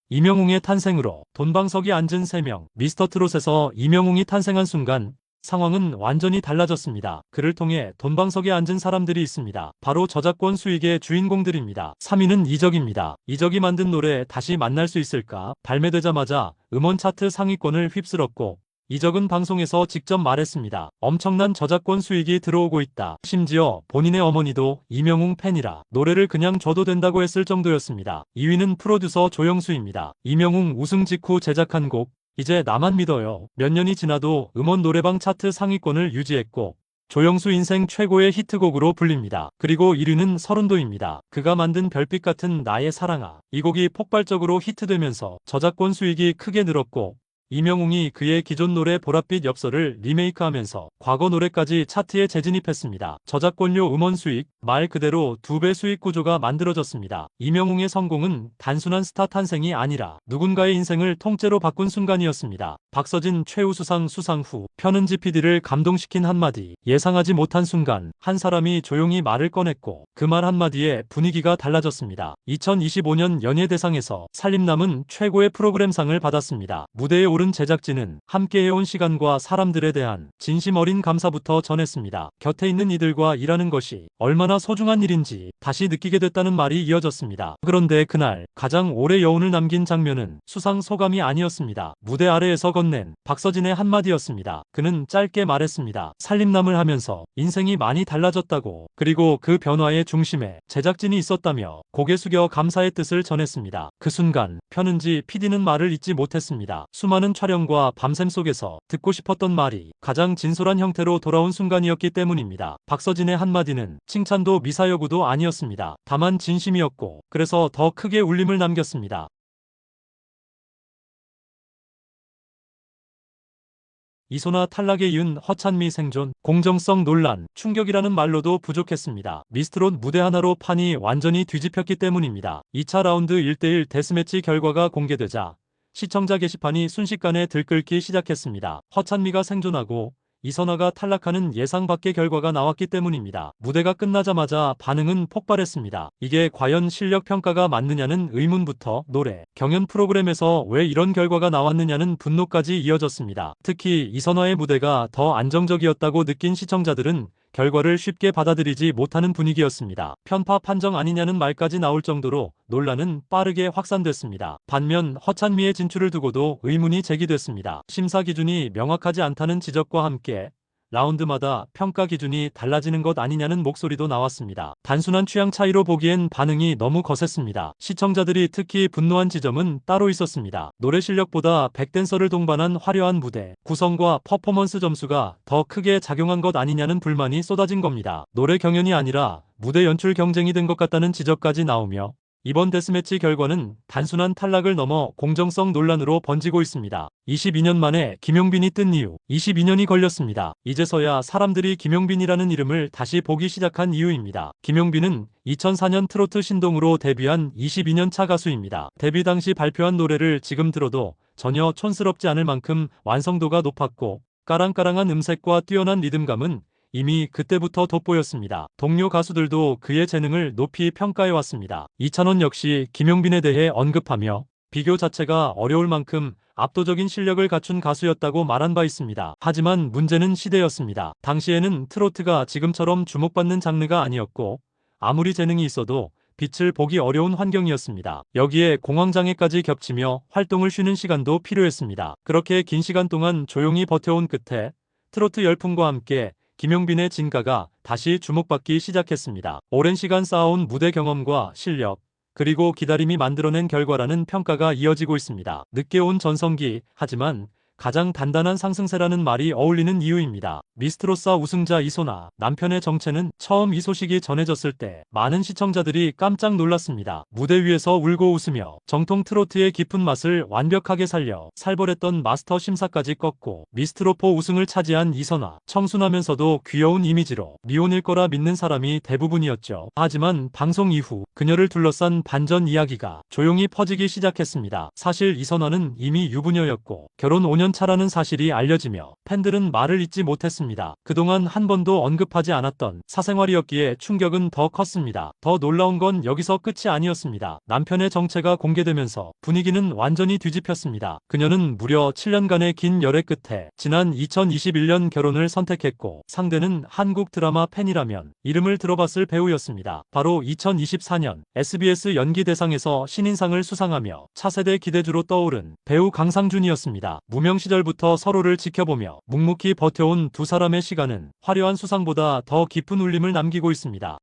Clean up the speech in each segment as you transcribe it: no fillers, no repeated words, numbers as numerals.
이명웅의 탄생으로 돈방석에 앉은 3명. 미스터트롯에서 이명웅이 탄생한 순간 상황은 완전히 달라졌습니다. 그를 통해 돈방석에 앉은 사람들이 있습니다. 바로 저작권 수익의 주인공들입니다. 3위는 이적입니다. 이적이 만든 노래 다시 만날 수 있을까? 발매되자마자 음원 차트 상위권을 휩쓸었고 이적은 방송에서 직접 말했습니다. 엄청난 저작권 수익이 들어오고 있다. 심지어 본인의 어머니도 이명웅 팬이라 노래를 그냥 줘도 된다고 했을 정도였습니다. 2위는 프로듀서 조영수입니다. 이명웅 우승 직후 제작한 곡 이제 나만 믿어요. 몇 년이 지나도 음원 노래방 차트 상위권을 유지했고 조영수 인생 최고의 히트곡으로 불립니다. 그리고 1위는 서른도입니다. 그가 만든 별빛 같은 나의 사랑아. 이 곡이 폭발적으로 히트되면서 저작권 수익이 크게 늘었고 이명웅이 그의 기존 노래 보랏빛 엽서를 리메이크하면서 과거 노래까지 차트에 재진입했습니다. 저작권료 음원 수익, 말 그대로 2배 수익 구조가 만들어졌습니다. 이명웅의 성공은 단순한 스타 탄생이 아니라 누군가의 인생을 통째로 바꾼 순간이었습니다. 박서진 최우수상 수상 후 편은지 PD를 감동시킨 한마디. 예상하지 못한 순간 한 사람이 조용히 말을 꺼냈고 그 말 한마디에 분위기가 달라졌습니다. 2025년 연예대상에서 살림남은 최고의 프로그램상을 받았습니다. 무대에 오른 제작진은 함께해온 시간과 사람들에 대한 진심 어린 감사부터 전했습니다. 곁에 있는 이들과 일하는 것이 얼마나 소중한 일인지 다시 느끼게 됐다는 말이 이어졌습니다. 그런데 그날 가장 오래 여운을 남긴 장면은 수상 소감이 아니었습니다. 무대 아래에서 건넨 박서진의 한마디였습니다. 그는 짧게 말했습니다. 살림남을 하면서 인생이 많이 달라졌다고. 그리고 그 변화의 중심에 제작진이 있었다며 고개 숙여 감사의 뜻을 전했습니다. 그 순간 편은지 PD는 말을 잇지 못했습니다. 수많은 촬영과 밤샘 속에서 듣고 싶었던 말이 가장 진솔한 형태로 돌아온 순간이었기 때문입니다. 박서진의 한마디는 칭찬도 미사여구도 아니었습니다. 다만 진심이었고 그래서 더 크게 울림을 남겼습니다. 이소나 탈락에 이은 허찬미 생존, 공정성 논란, 충격이라는 말로도 부족했습니다. 미스트롯 무대 하나로 판이 완전히 뒤집혔기 때문입니다. 2차 라운드 1대1 데스매치 결과가 공개되자 시청자 게시판이 순식간에 들끓기 시작했습니다. 허찬미가 생존하고 이선아가 탈락하는 예상 밖의 결과가 나왔기 때문입니다. 무대가 끝나자마자 반응은 폭발했습니다. 이게 과연 실력 평가가 맞느냐는 의문부터 노래, 경연 프로그램에서 왜 이런 결과가 나왔느냐는 분노까지 이어졌습니다. 특히 이선아의 무대가 더 안정적이었다고 느낀 시청자들은 결과를 쉽게 받아들이지 못하는 분위기였습니다. 편파 판정 아니냐는 말까지 나올 정도로 논란은 빠르게 확산됐습니다. 반면 허찬미의 진출을 두고도 의문이 제기됐습니다. 심사 기준이 명확하지 않다는 지적과 함께 라운드마다 평가 기준이 달라지는 것 아니냐는 목소리도 나왔습니다. 단순한 취향 차이로 보기엔 반응이 너무 거셌습니다. 시청자들이 특히 분노한 지점은 따로 있었습니다. 노래 실력보다 백댄서를 동반한 화려한 무대, 구성과 퍼포먼스 점수가 더 크게 작용한 것 아니냐는 불만이 쏟아진 겁니다. 노래 경연이 아니라 무대 연출 경쟁이 된 것 같다는 지적까지 나오며 이번 데스매치 결과는 단순한 탈락을 넘어 공정성 논란으로 번지고 있습니다. 22년 만에 김용빈이 뜬 이유, 22년이 걸렸습니다. 이제서야 사람들이 김용빈이라는 이름을 다시 보기 시작한 이유입니다. 김용빈은 2004년 트로트 신동으로 데뷔한 22년 차 가수입니다. 데뷔 당시 발표한 노래를 지금 들어도 전혀 촌스럽지 않을 만큼 완성도가 높았고 까랑까랑한 음색과 뛰어난 리듬감은 이미 그때부터 돋보였습니다. 동료 가수들도 그의 재능을 높이 평가해왔습니다. 이찬원 역시 김용빈에 대해 언급하며 비교 자체가 어려울 만큼 압도적인 실력을 갖춘 가수였다고 말한 바 있습니다. 하지만 문제는 시대였습니다. 당시에는 트로트가 지금처럼 주목받는 장르가 아니었고 아무리 재능이 있어도 빛을 보기 어려운 환경이었습니다. 여기에 공황장애까지 겹치며 활동을 쉬는 시간도 필요했습니다. 그렇게 긴 시간 동안 조용히 버텨온 끝에 트로트 열풍과 함께 김용빈의 진가가 다시 주목받기 시작했습니다. 오랜 시간 쌓아온 무대 경험과 실력, 그리고 기다림이 만들어낸 결과라는 평가가 이어지고 있습니다. 늦게 온 전성기, 하지만 가장 단단한 상승세라는 말이 어울리는 이유입니다. 미스트롯사 우승자 이소나, 남편의 정체는 처음 이 소식이 전해졌을 때 많은 시청자들이 깜짝 놀랐습니다. 무대 위에서 울고 웃으며 정통 트로트의 깊은 맛을 완벽하게 살려 살벌했던 마스터 심사까지 꺾고 미스트롯4 우승을 차지한 이선아. 청순하면서도 귀여운 이미지로 미혼일 거라 믿는 사람이 대부분이었죠. 하지만 방송 이후 그녀를 둘러싼 반전 이야기가 조용히 퍼지기 시작했습니다. 사실 이선아는 이미 유부녀였고 결혼 5년 5년 차라는 사실이 알려지며 팬들은 말을 잇지 못했습니다. 그동안 한 번도 언급하지 않았던 사생활이었기에 충격은 더 컸습니다. 더 놀라운 건 여기서 끝이 아니었습니다. 남편의 정체가 공개되면서 분위기는 완전히 뒤집혔습니다. 그녀는 무려 7년간의 긴 열애 끝에 지난 2021년 결혼을 선택했고, 상대는 한국 드라마 팬이라면 이름을 들어봤을 배우였습니다. 바로 2024년 SBS 연기대상에서 신인상을 수상하며 차세대 기대주로 떠오른 배우 강상준이었습니다. 무명 시절부터 서로를 지켜보며 묵묵히 버텨온 두 사람의 시간은 화려한 수상보다 더 깊은 울림을 남기고 있습니다.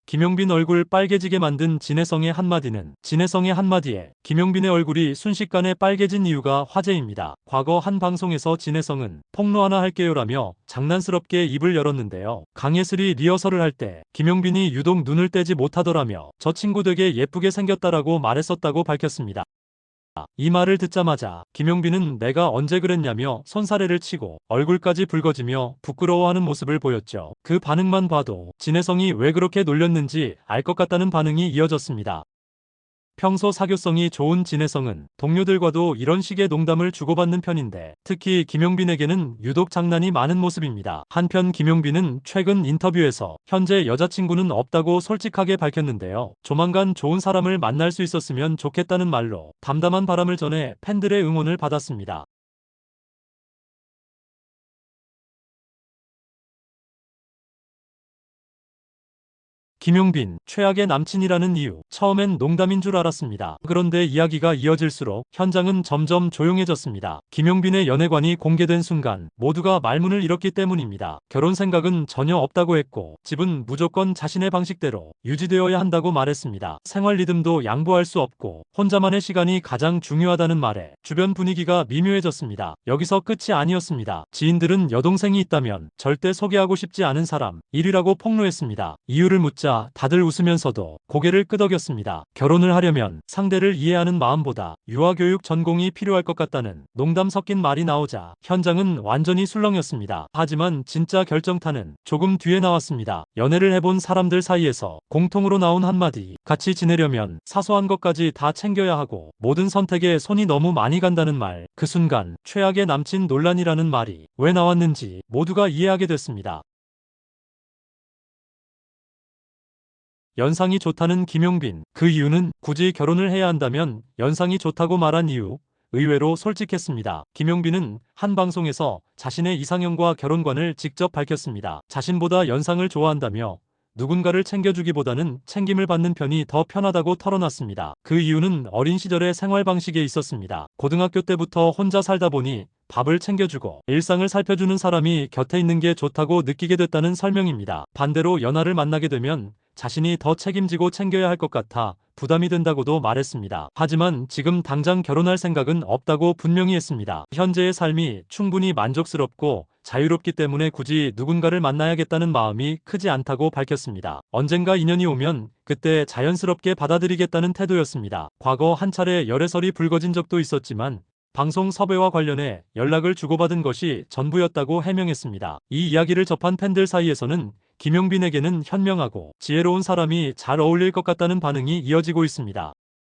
김용빈 얼굴 빨개지게 만든 진혜성의 한마디는 진혜성의 한마디에 김용빈의 얼굴이 순식간에 빨개진 이유가 화제입니다. 과거 한 방송에서 진혜성은 폭로 하나 할게요라며 장난스럽게 입을 열었는데요. 강예슬이 리허설을 할 때 김용빈이 유독 눈을 떼지 못하더라며 저 친구 되게 예쁘게 생겼다라고 말했었다고 밝혔습니다. 이 말을 듣자마자 김용빈은 내가 언제 그랬냐며 손사래를 치고 얼굴까지 붉어지며 부끄러워하는 모습을 보였죠. 그 반응만 봐도 진혜성이 왜 그렇게 놀렸는지 알 것 같다는 반응이 이어졌습니다. 평소 사교성이 좋은 진혜성은 동료들과도 이런 식의 농담을 주고받는 편인데 특히 김용빈에게는 유독 장난이 많은 모습입니다. 한편 김용빈은 최근 인터뷰에서 현재 여자친구는 없다고 솔직하게 밝혔는데요. 조만간 좋은 사람을 만날 수 있었으면 좋겠다는 말로 담담한 바람을 전해 팬들의 응원을 받았습니다. 김용빈, 최악의 남친이라는 이유. 처음엔 농담인 줄 알았습니다. 그런데 이야기가 이어질수록 현장은 점점 조용해졌습니다. 김용빈의 연애관이 공개된 순간 모두가 말문을 잃었기 때문입니다. 결혼 생각은 전혀 없다고 했고 집은 무조건 자신의 방식대로 유지되어야 한다고 말했습니다. 생활 리듬도 양보할 수 없고 혼자만의 시간이 가장 중요하다는 말에 주변 분위기가 미묘해졌습니다. 여기서 끝이 아니었습니다. 지인들은 여동생이 있다면 절대 소개하고 싶지 않은 사람 1위라고 폭로했습니다. 이유를 묻자 다들 웃으면서도 고개를 끄덕였습니다. 결혼을 하려면 상대를 이해하는 마음보다 유아교육 전공이 필요할 것 같다는 농담 섞인 말이 나오자 현장은 완전히 술렁였습니다. 하지만 진짜 결정타는 조금 뒤에 나왔습니다. 연애를 해본 사람들 사이에서 공통으로 나온 한마디. 같이 지내려면 사소한 것까지 다 챙겨야 하고 모든 선택에 손이 너무 많이 간다는 말. 그 순간 최악의 남친 논란이라는 말이 왜 나왔는지 모두가 이해하게 됐습니다. 연상이 좋다는 김용빈. 그 이유는 굳이 결혼을 해야 한다면 연상이 좋다고 말한 이유. 의외로 솔직했습니다. 김용빈은 한 방송에서 자신의 이상형과 결혼관을 직접 밝혔습니다. 자신보다 연상을 좋아한다며 누군가를 챙겨주기보다는 챙김을 받는 편이 더 편하다고 털어놨습니다. 그 이유는 어린 시절의 생활 방식에 있었습니다. 고등학교 때부터 혼자 살다 보니 밥을 챙겨주고 일상을 살펴주는 사람이 곁에 있는 게 좋다고 느끼게 됐다는 설명입니다. 반대로 연하를 만나게 되면 자신이 더 책임지고 챙겨야 할 것 같아 부담이 된다고도 말했습니다. 하지만 지금 당장 결혼할 생각은 없다고 분명히 했습니다. 현재의 삶이 충분히 만족스럽고 자유롭기 때문에 굳이 누군가를 만나야겠다는 마음이 크지 않다고 밝혔습니다. 언젠가 인연이 오면 그때 자연스럽게 받아들이겠다는 태도였습니다. 과거 한 차례 열애설이 불거진 적도 있었지만 방송 섭외와 관련해 연락을 주고받은 것이 전부였다고 해명했습니다. 이 이야기를 접한 팬들 사이에서는 김용빈에게는 현명하고 지혜로운 사람이 잘 어울릴 것 같다는 반응이 이어지고 있습니다.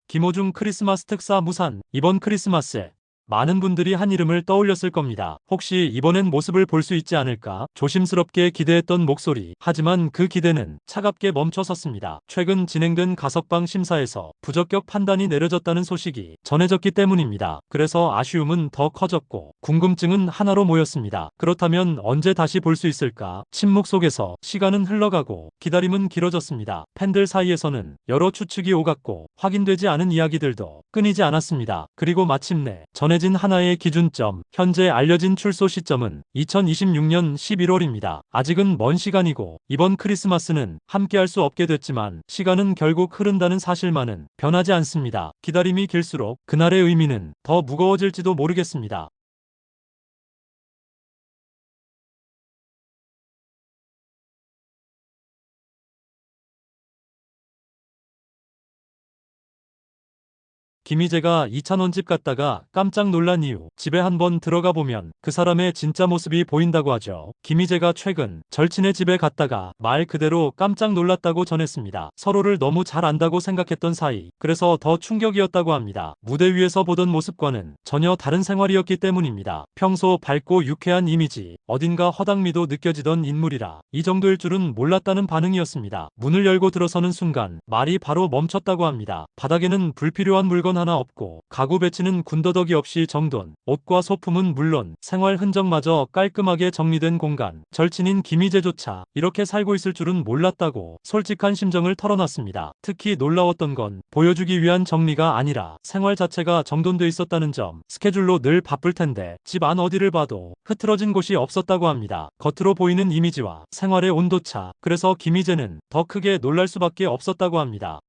김호중 크리스마스 특사 무산. 이번 크리스마스에 많은 분들이 한 이름을 떠올렸을 겁니다. 혹시 이번엔 모습을 볼 수 있지 않을까? 조심스럽게 기대했던 목소리. 하지만 그 기대는 차갑게 멈춰섰습니다. 최근 진행된 가석방 심사에서 부적격 판단이 내려졌다는 소식이 전해졌기 때문입니다. 그래서 아쉬움은 더 커졌고 궁금증은 하나로 모였습니다. 그렇다면 언제 다시 볼 수 있을까? 침묵 속에서 시간은 흘러가고 기다림은 길어졌습니다. 팬들 사이에서는 여러 추측이 오갔고 확인되지 않은 이야기들도 끊이지 않았습니다. 그리고 마침내 전해진 하나의 기준점. 현재 알려진 출소 시점은 2026년 11월입니다. 아직은 먼 시간이고 이번 크리스마스는 함께할 수 없게 됐지만 시간은 결국 흐른다는 사실만은 변하지 않습니다. 기다림이 길수록 그날의 의미는 더 무거워질지도 모르겠습니다. 김희재가 이찬원집 갔다가 깜짝 놀란 이유, 집에 한번 들어가 보면 그 사람의 진짜 모습이 보인다고 하죠. 김희재가 최근 절친의 집에 갔다가 말 그대로 깜짝 놀랐다고 전했습니다. 서로를 너무 잘 안다고 생각했던 사이, 그래서 더 충격이었다고 합니다. 무대 위에서 보던 모습과는 전혀 다른 생활이었기 때문입니다. 평소 밝고 유쾌한 이미지, 어딘가 허당미도 느껴지던 인물이라 이 정도일 줄은 몰랐다는 반응이었습니다. 문을 열고 들어서는 순간 말이 바로 멈췄다고 합니다. 바닥에는 불필요한 물건 하나 없고 가구 배치는 군더더기 없이 정돈, 옷과 소품은 물론 생활 흔적마저 깔끔하게 정리된 공간. 절친인 김희재조차 이렇게 살고 있을 줄은 몰랐다고 솔직한 심정을 털어놨습니다. 특히 놀라웠던 건 보여주기 위한 정리가 아니라 생활 자체가 정돈돼 있었다는 점. 스케줄로 늘 바쁠 텐데 집 안 어디를 봐도 흐트러진 곳이 없었다고 합니다. 겉으로 보이는 이미지와 생활의 온도차. 그래서 김희재는 더 크게 놀랄 수밖에 없었다고 합니다.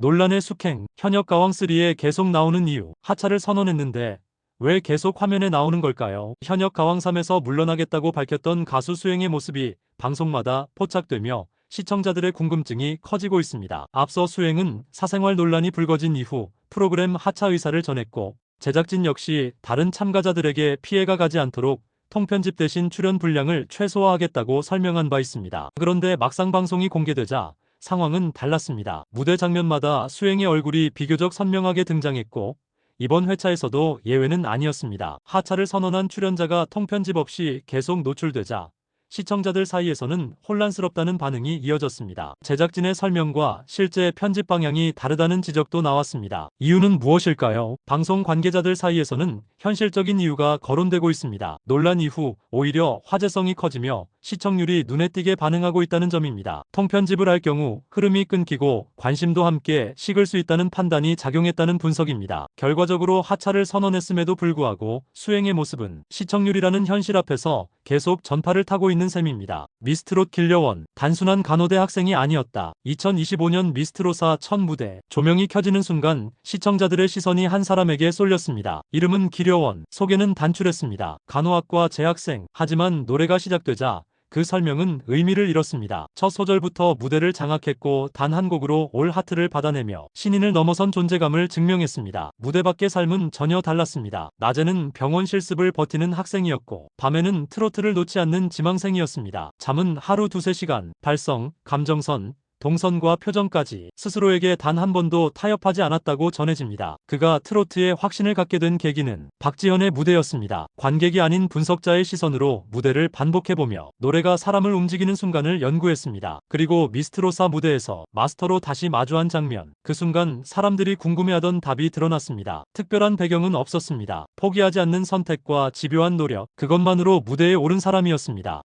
논란의 숙행, 현역 가왕3에 계속 나오는 이유, 하차를 선언했는데 왜 계속 화면에 나오는 걸까요? 현역 가왕3에서 물러나겠다고 밝혔던 가수 수행의 모습이 방송마다 포착되며 시청자들의 궁금증이 커지고 있습니다. 앞서 수행은 사생활 논란이 불거진 이후 프로그램 하차 의사를 전했고, 제작진 역시 다른 참가자들에게 피해가 가지 않도록 통편집 대신 출연 분량을 최소화하겠다고 설명한 바 있습니다. 그런데 막상 방송이 공개되자 상황은 달랐습니다. 무대 장면마다 수행의 얼굴이 비교적 선명하게 등장했고 이번 회차에서도 예외는 아니었습니다. 하차를 선언한 출연자가 통편집 없이 계속 노출되자 시청자들 사이에서는 혼란스럽다는 반응이 이어졌습니다. 제작진의 설명과 실제 편집 방향이 다르다는 지적도 나왔습니다. 이유는 무엇일까요? 방송 관계자들 사이에서는 현실적인 이유가 거론되고 있습니다. 논란 이후 오히려 화제성이 커지며 시청률이 눈에 띄게 반응하고 있다는 점입니다. 통편집을 할 경우 흐름이 끊기고 관심도 함께 식을 수 있다는 판단이 작용했다는 분석입니다. 결과적으로 하차를 선언했음에도 불구하고 수행의 모습은 시청률이라는 현실 앞에서 계속 전파를 타고 있는 셈입니다. 미스트롯 길려원, 단순한 간호대 학생이 아니었다. 2025년 미스트롯사 첫 무대, 조명이 켜지는 순간 시청자들의 시선이 한 사람에게 쏠렸습니다. 이름은 길려원, 소개는 단출했습니다. 간호학과 재학생. 하지만 노래가 시작되자 그 설명은 의미를 잃었습니다. 첫 소절부터 무대를 장악했고 단 한 곡으로 올 하트를 받아내며 신인을 넘어선 존재감을 증명했습니다. 무대 밖의 삶은 전혀 달랐습니다. 낮에는 병원 실습을 버티는 학생이었고 밤에는 트로트를 놓지 않는 지망생이었습니다. 잠은 하루 두세 시간, 발성, 감정선, 동선과 표정까지 스스로에게 단 한 번도 타협하지 않았다고 전해집니다. 그가 트로트에 확신을 갖게 된 계기는 박지현의 무대였습니다. 관객이 아닌 분석자의 시선으로 무대를 반복해보며 노래가 사람을 움직이는 순간을 연구했습니다. 그리고 미스트롯사 무대에서 마스터로 다시 마주한 장면. 그 순간 사람들이 궁금해하던 답이 드러났습니다. 특별한 배경은 없었습니다. 포기하지 않는 선택과 집요한 노력, 그것만으로 무대에 오른 사람이었습니다.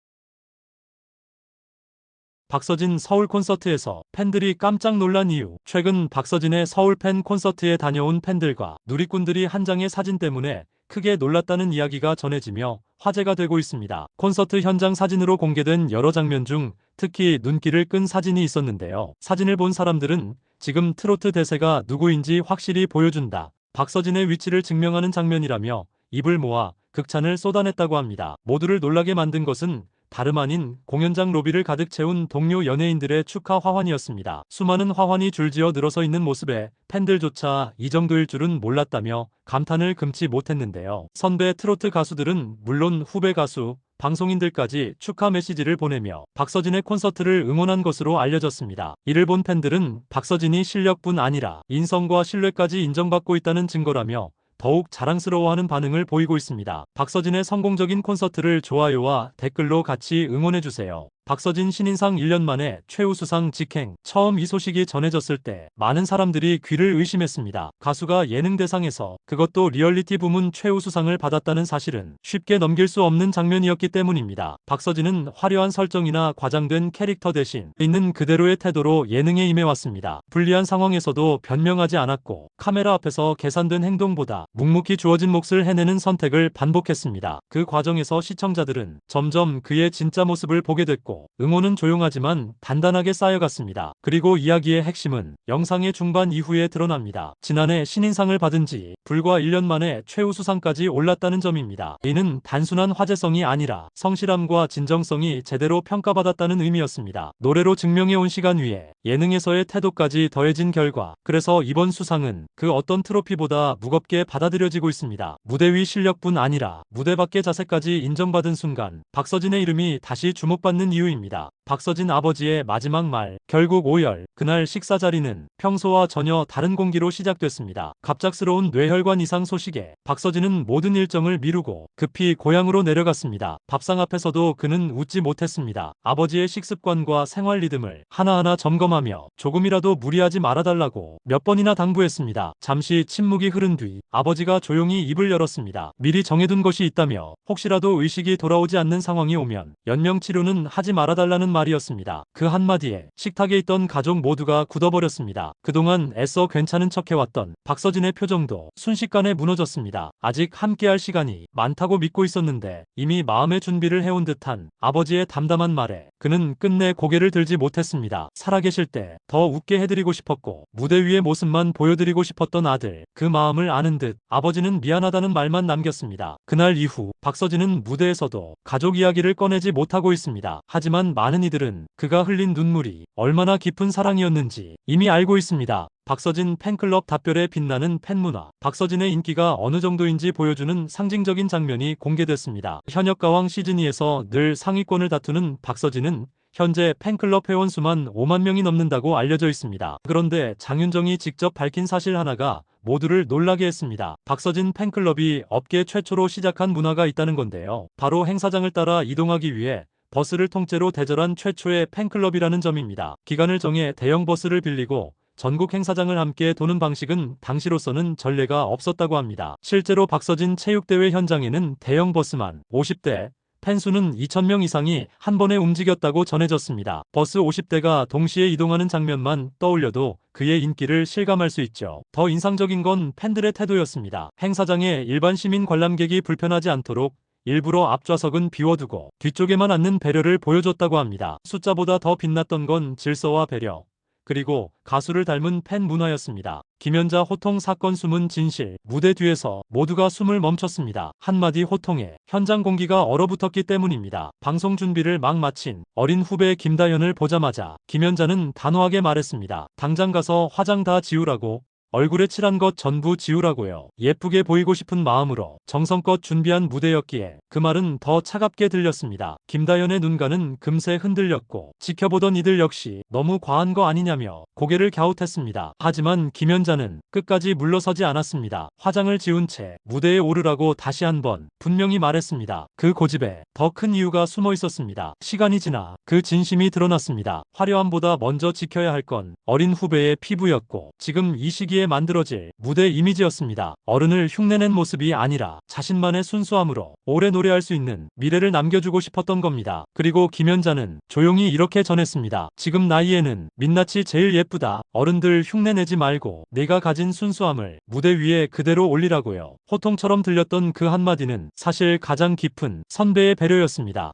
박서진 서울 콘서트에서 팬들이 깜짝 놀란 이유. 최근 박서진의 서울 팬 콘서트에 다녀온 팬들과 누리꾼들이 한 장의 사진 때문에 크게 놀랐다는 이야기가 전해지며 화제가 되고 있습니다. 콘서트 현장 사진으로 공개된 여러 장면 중 특히 눈길을 끈 사진이 있었는데요. 사진을 본 사람들은 지금 트로트 대세가 누구인지 확실히 보여준다. 박서진의 위치를 증명하는 장면이라며 입을 모아 극찬을 쏟아냈다고 합니다. 모두를 놀라게 만든 것은 다름 아닌 공연장 로비를 가득 채운 동료 연예인들의 축하 화환이었습니다. 수많은 화환이 줄지어 늘어서 있는 모습에 팬들조차 이 정도일 줄은 몰랐다며 감탄을 금치 못했는데요. 선배 트로트 가수들은 물론 후배 가수, 방송인들까지 축하 메시지를 보내며 박서진의 콘서트를 응원한 것으로 알려졌습니다. 이를 본 팬들은 박서진이 실력뿐 아니라 인성과 신뢰까지 인정받고 있다는 증거라며 더욱 자랑스러워하는 반응을 보이고 있습니다. 박서진의 성공적인 콘서트를 좋아요와 댓글로 같이 응원해주세요. 박서진 신인상 1년 만에 최우수상 직행. 처음 이 소식이 전해졌을 때 많은 사람들이 귀를 의심했습니다. 가수가 예능대상에서, 그것도 리얼리티 부문 최우수상을 받았다는 사실은 쉽게 넘길 수 없는 장면이었기 때문입니다. 박서진은 화려한 설정이나 과장된 캐릭터 대신 있는 그대로의 태도로 예능에 임해왔습니다. 불리한 상황에서도 변명하지 않았고 카메라 앞에서 계산된 행동보다 묵묵히 주어진 몫을 해내는 선택을 반복했습니다. 그 과정에서 시청자들은 점점 그의 진짜 모습을 보게 됐고 응원은 조용하지만 단단하게 쌓여갔습니다. 그리고 이야기의 핵심은 영상의 중반 이후에 드러납니다. 지난해 신인상을 받은 지 불과 1년 만에 최우수상까지 올랐다는 점입니다. 이는 단순한 화제성이 아니라 성실함과 진정성이 제대로 평가받았다는 의미였습니다. 노래로 증명해온 시간 위에 예능에서의 태도까지 더해진 결과 그래서 이번 수상은 그 어떤 트로피보다 무겁게 받아들여지고 있습니다. 무대 위 실력뿐 아니라 무대 밖의 자세까지 인정받은 순간 박서진의 이름이 다시 주목받는 이유입니다. 박서진 아버지의 마지막 말, 결국 오열, 그날 식사 자리는 평소와 전혀 다른 공기로 시작됐습니다. 갑작스러운 뇌혈관 이상 소식에 박서진은 모든 일정을 미루고 급히 고향으로 내려갔습니다. 밥상 앞에서도 그는 웃지 못했습니다. 아버지의 식습관과 생활 리듬을 하나하나 점검하며 조금이라도 무리하지 말아달라고 몇 번이나 당부했습니다. 잠시 침묵이 흐른 뒤 아버지가 조용히 입을 열었습니다. 미리 정해둔 것이 있다며 혹시라도 의식이 돌아오지 않는 상황이 오면 연명치료는 하지 말아달라는 말이었습니다. 그 한마디에 식탁에 있던 가족 모두가 굳어버렸습니다. 그동안 애써 괜찮은 척해왔던 박서진의 표정도 순식간에 무너졌습니다. 아직 함께할 시간이 많다고 믿고 있었는데 이미 마음의 준비를 해온 듯한 아버지의 담담한 말에 그는 끝내 고개를 들지 못했습니다. 살아계실 때 더 웃게 해드리고 싶었고 무대 위의 모습만 보여드리고 싶었던 아들, 그 마음을 아는 듯 아버지는 미안하다는 말만 남겼습니다. 그날 이후 박서진은 무대에서도 가족 이야기를 꺼내지 못하고 있습니다. 하지만 많은 이들은 그가 흘린 눈물이 얼마나 깊은 사랑이었는지 이미 알고 있습니다. 박서진 팬클럽 답변에 빛나는 팬문화, 박서진의 인기가 어느 정도인지 보여주는 상징적인 장면이 공개됐습니다. 현역 가왕 시즌2에서 늘 상위권을 다투는 박서진은 현재 팬클럽 회원 수만 5만 명이 넘는다고 알려져 있습니다. 그런데 장윤정이 직접 밝힌 사실 하나가 모두를 놀라게 했습니다. 박서진 팬클럽이 업계 최초로 시작한 문화가 있다는 건데요. 바로 행사장을 따라 이동하기 위해 버스를 통째로 대절한 최초의 팬클럽이라는 점입니다. 기간을 정해 대형 버스를 빌리고 전국 행사장을 함께 도는 방식은 당시로서는 전례가 없었다고 합니다. 실제로 박서진 체육대회 현장에는 대형 버스만 50대, 팬수는 2,000명 이상이 한 번에 움직였다고 전해졌습니다. 버스 50대가 동시에 이동하는 장면만 떠올려도 그의 인기를 실감할 수 있죠. 더 인상적인 건 팬들의 태도였습니다. 행사장에 일반 시민 관람객이 불편하지 않도록 일부러 앞좌석은 비워두고 뒤쪽에만 앉는 배려를 보여줬다고 합니다. 숫자보다 더 빛났던 건 질서와 배려, 그리고 가수를 닮은 팬 문화였습니다. 김연자 호통 사건 숨은 진실, 무대 뒤에서 모두가 숨을 멈췄습니다. 한마디 호통에 현장 공기가 얼어붙었기 때문입니다. 방송 준비를 막 마친 어린 후배 김다현을 보자마자 김연자는 단호하게 말했습니다. 당장 가서 화장 다 지우라고, 얼굴에 칠한 것 전부 지우라고요. 예쁘게 보이고 싶은 마음으로 정성껏 준비한 무대였기에 그 말은 더 차갑게 들렸습니다. 김다연의 눈가는 금세 흔들렸고 지켜보던 이들 역시 너무 과한 거 아니냐며 고개를 갸웃했습니다. 하지만 김연자는 끝까지 물러서지 않았습니다. 화장을 지운 채 무대에 오르라고 다시 한번 분명히 말했습니다. 그 고집에 더 큰 이유가 숨어 있었습니다. 시간이 지나 그 진심이 드러났습니다. 화려함보다 먼저 지켜야 할 건 어린 후배의 피부였고 지금 이 시기에 만들어질 무대 이미지였습니다. 어른을 흉내낸 모습이 아니라 자신만의 순수함으로 오래 노래할 수 있는 미래를 남겨주고 싶었던 겁니다. 그리고 김연자는 조용히 이렇게 전했습니다. 지금 나이에는 민낯이 제일 예쁘다. 어른들 흉내내지 말고 내가 가진 순수함을 무대 위에 그대로 올리라고요. 호통처럼 들렸던 그 한마디는 사실 가장 깊은 선배의 배려였습니다.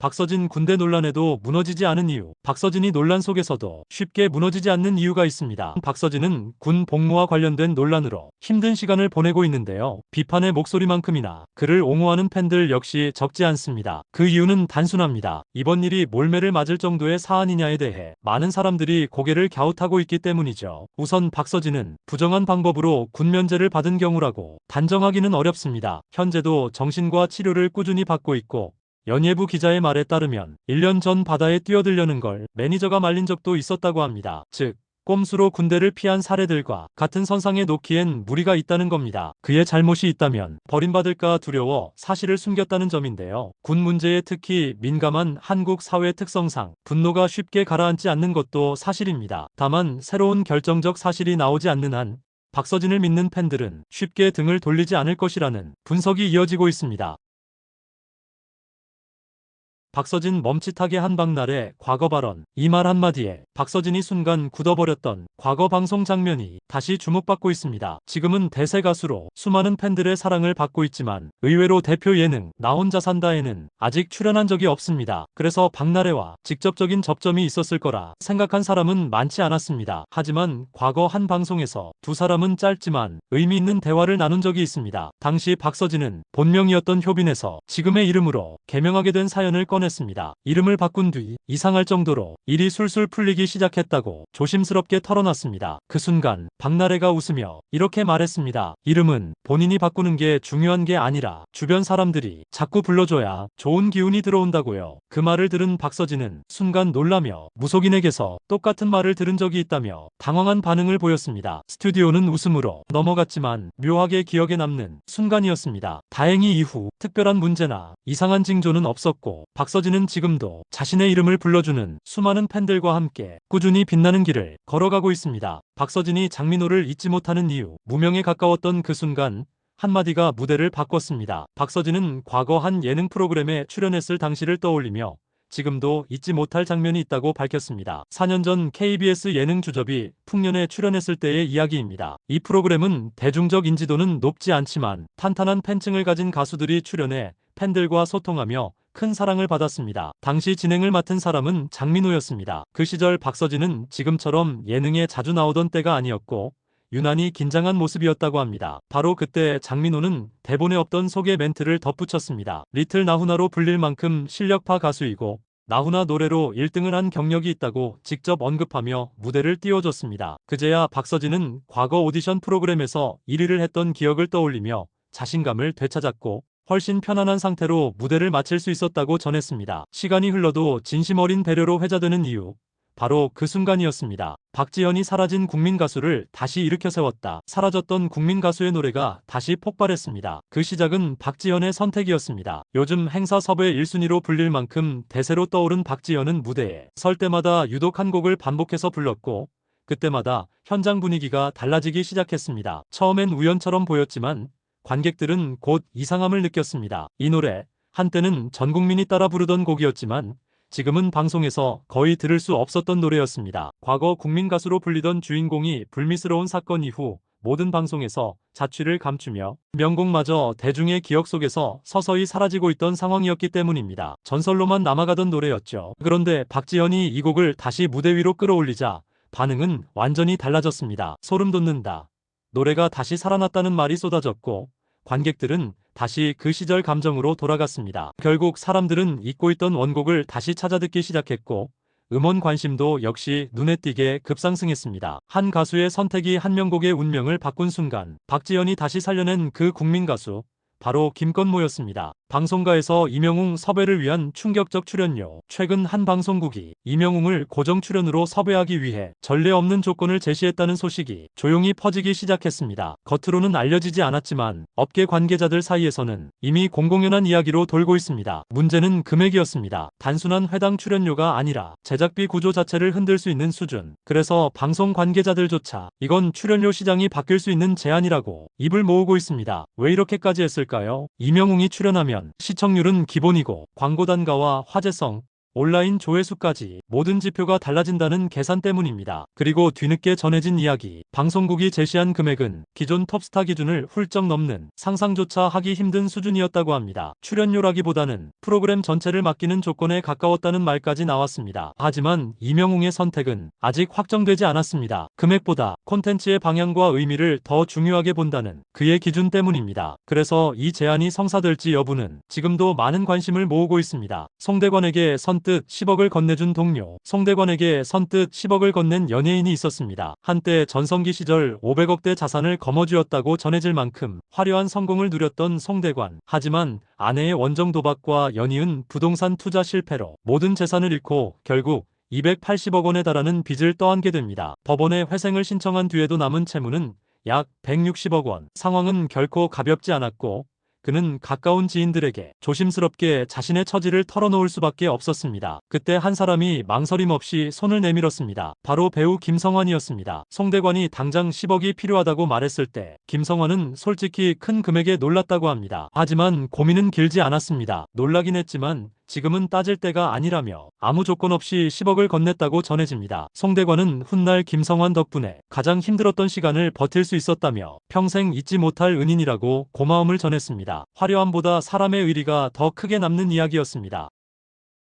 박서진 군대 논란에도 무너지지 않은 이유, 박서진이 논란 속에서도 쉽게 무너지지 않는 이유가 있습니다. 박서진은 군 복무와 관련된 논란으로 힘든 시간을 보내고 있는데요. 비판의 목소리만큼이나 그를 옹호하는 팬들 역시 적지 않습니다. 그 이유는 단순합니다. 이번 일이 몰매를 맞을 정도의 사안이냐에 대해 많은 사람들이 고개를 갸웃하고 있기 때문이죠. 우선 박서진은 부정한 방법으로 군 면제를 받은 경우라고 단정하기는 어렵습니다. 현재도 정신과 치료를 꾸준히 받고 있고 연예부 기자의 말에 따르면 1년 전 바다에 뛰어들려는 걸 매니저가 말린 적도 있었다고 합니다. 즉, 꼼수로 군대를 피한 사례들과 같은 선상에 놓기엔 무리가 있다는 겁니다. 그의 잘못이 있다면 버림받을까 두려워 사실을 숨겼다는 점인데요. 군 문제에 특히 민감한 한국 사회 특성상 분노가 쉽게 가라앉지 않는 것도 사실입니다. 다만 새로운 결정적 사실이 나오지 않는 한 박서진을 믿는 팬들은 쉽게 등을 돌리지 않을 것이라는 분석이 이어지고 있습니다. 박서진 멈칫하게 한 박날의 과거 발언. 이 말 한마디에 박서진이 순간 굳어버렸던 과거 방송 장면이 다시 주목받고 있습니다. 지금은 대세 가수로 수많은 팬들의 사랑을 받고 있지만 의외로 대표 예능 나 혼자 산다에는 아직 출연한 적이 없습니다. 그래서 박나래와 직접적인 접점이 있었을 거라 생각한 사람은 많지 않았습니다. 하지만 과거 한 방송에서 두 사람은 짧지만 의미 있는 대화를 나눈 적이 있습니다. 당시 박서진은 본명이었던 효빈에서 지금의 이름으로 개명하게 된 사연을 꺼냈습니다. 출연했습니다. 이름을 바꾼 뒤 이상할 정도로 일이 술술 풀리기 시작했다고 조심스럽게 털어놨습니다. 그 순간 박나래가 웃으며 이렇게 말했습니다. 이름은 본인이 바꾸는 게 중요한 게 아니라 주변 사람들이 자꾸 불러줘야 좋은 기운이 들어온다고요. 그 말을 들은 박서진은 순간 놀라며 무속인에게서 똑같은 말을 들은 적이 있다며 당황한 반응을 보였습니다. 스튜디오는 웃음으로 넘어갔지만 묘하게 기억에 남는 순간이었습니다. 다행히 이후 특별한 문제나 이상한 징조는 없었고 박서진은 지금도 자신의 이름을 불러주는 수많은 팬들과 함께 꾸준히 빛나는 길을 걸어가고 있습니다. 박서진이 장민호를 잊지 못하는 이유, 무명에 가까웠던 그 순간 한마디가 무대를 바꿨습니다. 박서진은 과거 한 예능 프로그램에 출연했을 당시를 떠올리며 지금도 잊지 못할 장면이 있다고 밝혔습니다. 4년 전 KBS 예능 주접이 풍년에 출연했을 때의 이야기입니다. 이 프로그램은 대중적 인지도는 높지 않지만 탄탄한 팬층을 가진 가수들이 출연해 팬들과 소통하며 큰 사랑을 받았습니다. 당시 진행을 맡은 사람은 장민호였습니다. 그 시절 박서진은 지금처럼 예능에 자주 나오던 때가 아니었고 유난히 긴장한 모습이었다고 합니다. 바로 그때 장민호는 대본에 없던 소개 멘트를 덧붙였습니다. 리틀 나훈아로 불릴 만큼 실력파 가수이고 나훈아 노래로 1등을 한 경력이 있다고 직접 언급하며 무대를 띄워줬습니다. 그제야 박서진은 과거 오디션 프로그램에서 1위를 했던 기억을 떠올리며 자신감을 되찾았고 훨씬 편안한 상태로 무대를 마칠 수 있었다고 전했습니다. 시간이 흘러도 진심 어린 배려로 회자되는 이유, 바로 그 순간이었습니다. 박지현이 사라진 국민 가수를 다시 일으켜 세웠다. 사라졌던 국민 가수의 노래가 다시 폭발했습니다. 그 시작은 박지현의 선택이었습니다. 요즘 행사 섭외 1순위로 불릴 만큼 대세로 떠오른 박지현은 무대에 설 때마다 유독 한 곡을 반복해서 불렀고 그때마다 현장 분위기가 달라지기 시작했습니다. 처음엔 우연처럼 보였지만 관객들은 곧 이상함을 느꼈습니다. 이 노래, 한때는 전 국민이 따라 부르던 곡이었지만 지금은 방송에서 거의 들을 수 없었던 노래였습니다. 과거 국민 가수로 불리던 주인공이 불미스러운 사건 이후 모든 방송에서 자취를 감추며 명곡마저 대중의 기억 속에서 서서히 사라지고 있던 상황이었기 때문입니다. 전설로만 남아가던 노래였죠. 그런데 박지현이 이 곡을 다시 무대 위로 끌어올리자 반응은 완전히 달라졌습니다. 소름 돋는다. 노래가 다시 살아났다는 말이 쏟아졌고 관객들은 다시 그 시절 감정으로 돌아갔습니다. 결국 사람들은 잊고 있던 원곡을 다시 찾아듣기 시작했고 음원 관심도 역시 눈에 띄게 급상승했습니다. 한 가수의 선택이 한 명곡의 운명을 바꾼 순간 박지현이 다시 살려낸 그 국민 가수, 바로 김건모였습니다. 방송가에서 이명웅 섭외를 위한 충격적 출연료. 최근 한 방송국이 이명웅을 고정 출연으로 섭외하기 위해 전례 없는 조건을 제시했다는 소식이 조용히 퍼지기 시작했습니다. 겉으로는 알려지지 않았지만 업계 관계자들 사이에서는 이미 공공연한 이야기로 돌고 있습니다. 문제는 금액이었습니다. 단순한 회당 출연료가 아니라 제작비 구조 자체를 흔들 수 있는 수준. 그래서 방송 관계자들조차 이건 출연료 시장이 바뀔 수 있는 제안이라고 입을 모으고 있습니다. 왜 이렇게까지 했을까요? 이명웅이 출연하면 시청률은 기본이고 광고 단가와 화제성, 온라인 조회수까지 모든 지표가 달라진다는 계산 때문입니다. 그리고 뒤늦게 전해진 이야기, 방송국이 제시한 금액은 기존 톱스타 기준을 훌쩍 넘는 상상조차 하기 힘든 수준이었다고 합니다. 출연료라기보다는 프로그램 전체를 맡기는 조건에 가까웠다는 말까지 나왔습니다. 하지만 이명웅의 선택은 아직 확정되지 않았습니다. 금액보다 콘텐츠의 방향과 의미를 더 중요하게 본다는 그의 기준 때문입니다. 그래서 이 제안이 성사될지 여부는 지금도 많은 관심을 모으고 있습니다. 송대관에게 선뜻 10억을 건네준 동료, 송대관에게 선뜻 10억을 건넨 연예인이 있었습니다. 한때 전성기 시절 500억대 자산을 거머쥐었다고 전해질 만큼 화려한 성공을 누렸던 송대관. 하지만 아내의 원정 도박과 연이은 부동산 투자 실패로 모든 재산을 잃고 결국 280억 원에 달하는 빚을 떠안게 됩니다. 법원에 회생을 신청한 뒤에도 남은 채무는 약 160억 원. 상황은 결코 가볍지 않았고 그는 가까운 지인들에게 조심스럽게 자신의 처지를 털어놓을 수밖에 없었습니다. 그때 한 사람이 망설임 없이 손을 내밀었습니다. 바로 배우 김성환이었습니다. 송대관이 당장 10억이 필요하다고 말했을 때 김성환은 솔직히 큰 금액에 놀랐다고 합니다. 하지만 고민은 길지 않았습니다. 놀라긴 했지만 지금은 따질 때가 아니라며 아무 조건 없이 10억을 건넸다고 전해집니다. 송대관은 훗날 김성환 덕분에 가장 힘들었던 시간을 버틸 수 있었다며 평생 잊지 못할 은인이라고 고마움을 전했습니다. 화려함보다 사람의 의리가 더 크게 남는 이야기였습니다.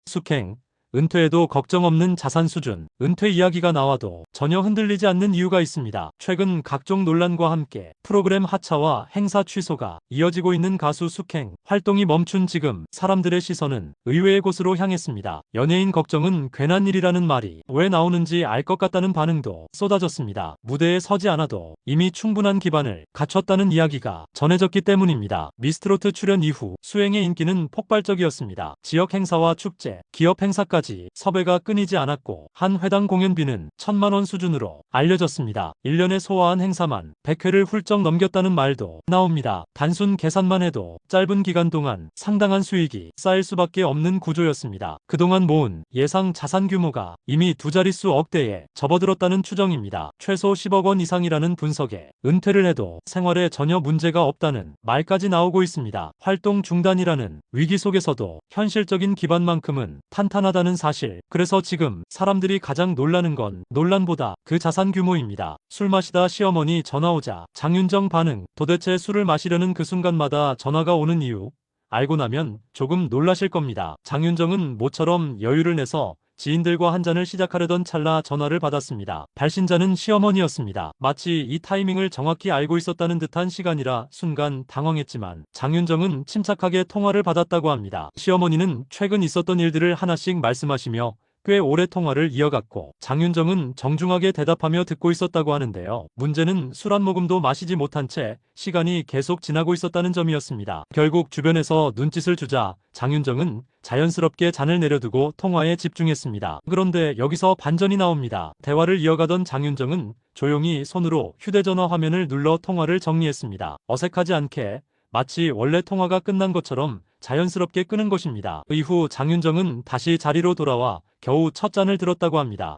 숙행, 은퇴해도 걱정 없는 자산 수준. 은퇴 이야기가 나와도 전혀 흔들리지 않는 이유가 있습니다. 최근 각종 논란과 함께 프로그램 하차와 행사 취소가 이어지고 있는 가수 숙행 활동이 멈춘 지금 사람들의 시선은 의외의 곳으로 향했습니다. 연예인 걱정은 괜한 일이라는 말이 왜 나오는지 알 것 같다는 반응도 쏟아졌습니다. 무대에 서지 않아도 이미 충분한 기반을 갖췄다는 이야기가 전해졌기 때문입니다. 미스트롯 출연 이후 수행의 인기는 폭발적이었습니다. 지역 행사와 축제, 기업 행사까지 섭외가 끊이지 않았고 한 회당 공연비는 1,000만 원 수준으로 알려졌습니다. 1년에 소화한 행사만 100회를 훌쩍 넘겼다는 말도 나옵니다. 단순 계산만 해도 짧은 기간 동안 상당한 수익이 쌓일 수밖에 없는 구조였습니다. 그동안 모은 예상 자산 규모가 이미 두 자릿수 억대에 접어들었다는 추정입니다. 최소 10억 원 이상이라는 분석에 은퇴를 해도 생활에 전혀 문제가 없다는 말까지 나오고 있습니다. 활동 중단이라는 위기 속에서도 현실적인 기반만큼은 탄탄하다는 사실. 그래서 지금 사람들이 가장 놀라는 건 논란보다 그 자산 규모입니다. 술 마시다 시어머니 전화 오자 장윤정 반응. 도대체 술을 마시려는 그 순간마다 전화가 오는 이유 알고 나면 조금 놀라실 겁니다. 장윤정은 모처럼 여유를 내서 지인들과 한잔을 시작하려던 찰나 전화를 받았습니다. 발신자는 시어머니였습니다. 마치 이 타이밍을 정확히 알고 있었다는 듯한 시간이라 순간 당황했지만 장윤정은 침착하게 통화를 받았다고 합니다. 시어머니는 최근 있었던 일들을 하나씩 말씀하시며 꽤 오래 통화를 이어갔고 장윤정은 정중하게 대답하며 듣고 있었다고 하는데요. 문제는 술 한 모금도 마시지 못한 채 시간이 계속 지나고 있었다는 점이었습니다. 결국 주변에서 눈짓을 주자 장윤정은 자연스럽게 잔을 내려두고 통화에 집중했습니다. 그런데 여기서 반전이 나옵니다. 대화를 이어가던 장윤정은 조용히 손으로 휴대전화 화면을 눌러 통화를 정리했습니다. 어색하지 않게 마치 원래 통화가 끝난 것처럼 자연스럽게 끄는 것입니다. 이후 장윤정은 다시 자리로 돌아와 겨우 첫 잔을 들었다고 합니다.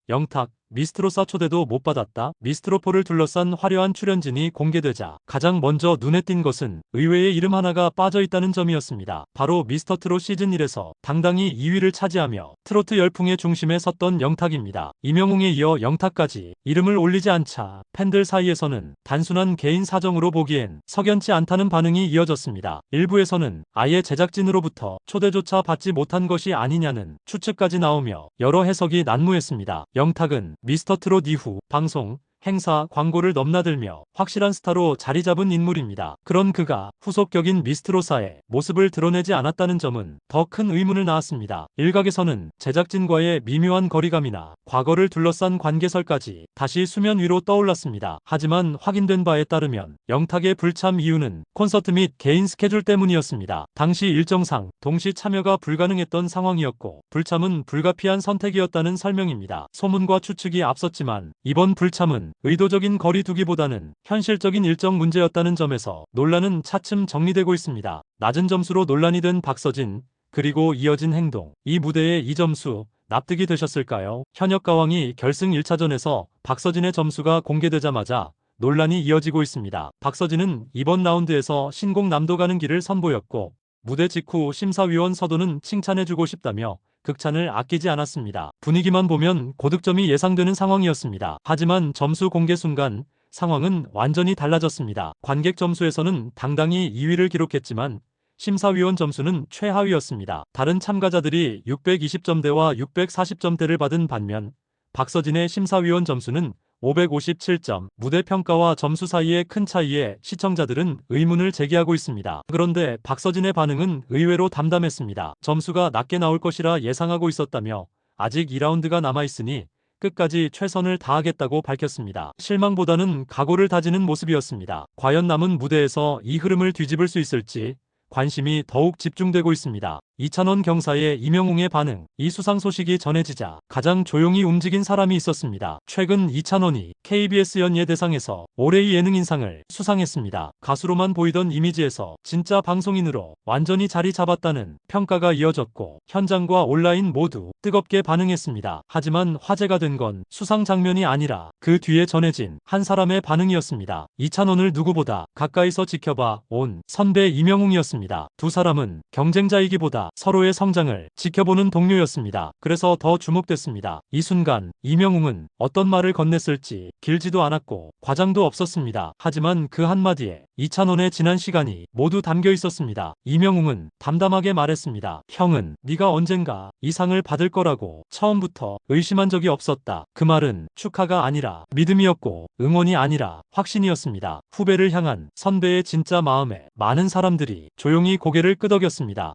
영탁, 미스트롯사 초대도 못 받았다. 미스트롯4를 둘러싼 화려한 출연진이 공개되자 가장 먼저 눈에 띈 것은 의외의 이름 하나가 빠져있다는 점이었습니다. 바로 미스터트롯 시즌1에서 당당히 2위를 차지하며 트로트 열풍의 중심에 섰던 영탁입니다. 이명웅에 이어 영탁까지 이름을 올리지 않자 팬들 사이에서는 단순한 개인 사정으로 보기엔 석연치 않다는 반응이 이어졌습니다. 일부에서는 아예 제작진으로부터 초대조차 받지 못한 것이 아니냐는 추측까지 나오며 여러 해석이 난무했습니다. 영탁은 미스터트롯 이후 방송, 행사, 광고를 넘나들며 확실한 스타로 자리 잡은 인물입니다. 그런 그가 후속격인 미스트롯사의 모습을 드러내지 않았다는 점은 더 큰 의문을 낳았습니다. 일각에서는 제작진과의 미묘한 거리감이나 과거를 둘러싼 관계설까지 다시 수면 위로 떠올랐습니다. 하지만 확인된 바에 따르면 영탁의 불참 이유는 콘서트 및 개인 스케줄 때문이었습니다. 당시 일정상 동시 참여가 불가능했던 상황이었고 불참은 불가피한 선택이었다는 설명입니다. 소문과 추측이 앞섰지만 이번 불참은 의도적인 거리두기보다는 현실적인 일정 문제였다는 점에서 논란은 차츰 정리되고 있습니다. 낮은 점수로 논란이 된 박서진, 그리고 이어진 행동. 이 무대의 이 점수 납득이 되셨을까요? 현역 가왕이 결승 1차전에서 박서진의 점수가 공개되자마자 논란이 이어지고 있습니다. 박서진은 이번 라운드에서 신곡 남도 가는 길을 선보였고 무대 직후 심사위원 서도는 칭찬해주고 싶다며 극찬을 아끼지 않았습니다. 분위기만 보면 고득점이 예상되는 상황이었습니다. 하지만 점수 공개 순간 상황은 완전히 달라졌습니다. 관객 점수에서는 당당히 2위를 기록했지만 심사위원 점수는 최하위였습니다. 다른 참가자들이 620점대와 640점대를 받은 반면 박서진의 심사위원 점수는 557점, 무대 평가와 점수 사이의 큰 차이에 시청자들은 의문을 제기하고 있습니다. 그런데 박서진의 반응은 의외로 담담했습니다. 점수가 낮게 나올 것이라 예상하고 있었다며 아직 2라운드가 남아있으니 끝까지 최선을 다하겠다고 밝혔습니다. 실망보다는 각오를 다지는 모습이었습니다. 과연 남은 무대에서 이 흐름을 뒤집을 수 있을지 관심이 더욱 집중되고 있습니다. 이찬원 경사의 이명웅의 반응. 이 수상 소식이 전해지자 가장 조용히 움직인 사람이 있었습니다. 최근 이찬원이 KBS 연예대상에서 올해의 예능인상을 수상했습니다. 가수로만 보이던 이미지에서 진짜 방송인으로 완전히 자리 잡았다는 평가가 이어졌고 현장과 온라인 모두 뜨겁게 반응했습니다. 하지만 화제가 된 건 수상 장면이 아니라 그 뒤에 전해진 한 사람의 반응이었습니다. 이찬원을 누구보다 가까이서 지켜봐 온 선배 이명웅이었습니다. 두 사람은 경쟁자이기보다 아니라 서로의 성장을 지켜보는 동료였습니다. 그래서 더 주목됐습니다. 이 순간 이명웅은 어떤 말을 건넸을지 길지도 않았고 과장도 없었습니다. 하지만 그 한마디에 이찬원의 지난 시간이 모두 담겨 있었습니다. 이명웅은 담담하게 말했습니다. 형은 네가 언젠가 이 상을 받을 거라고 처음부터 의심한 적이 없었다. 그 말은 축하가 아니라 믿음이었고 응원이 아니라 확신이었습니다. 후배를 향한 선배의 진짜 마음에 많은 사람들이 조용히 고개를 끄덕였습니다.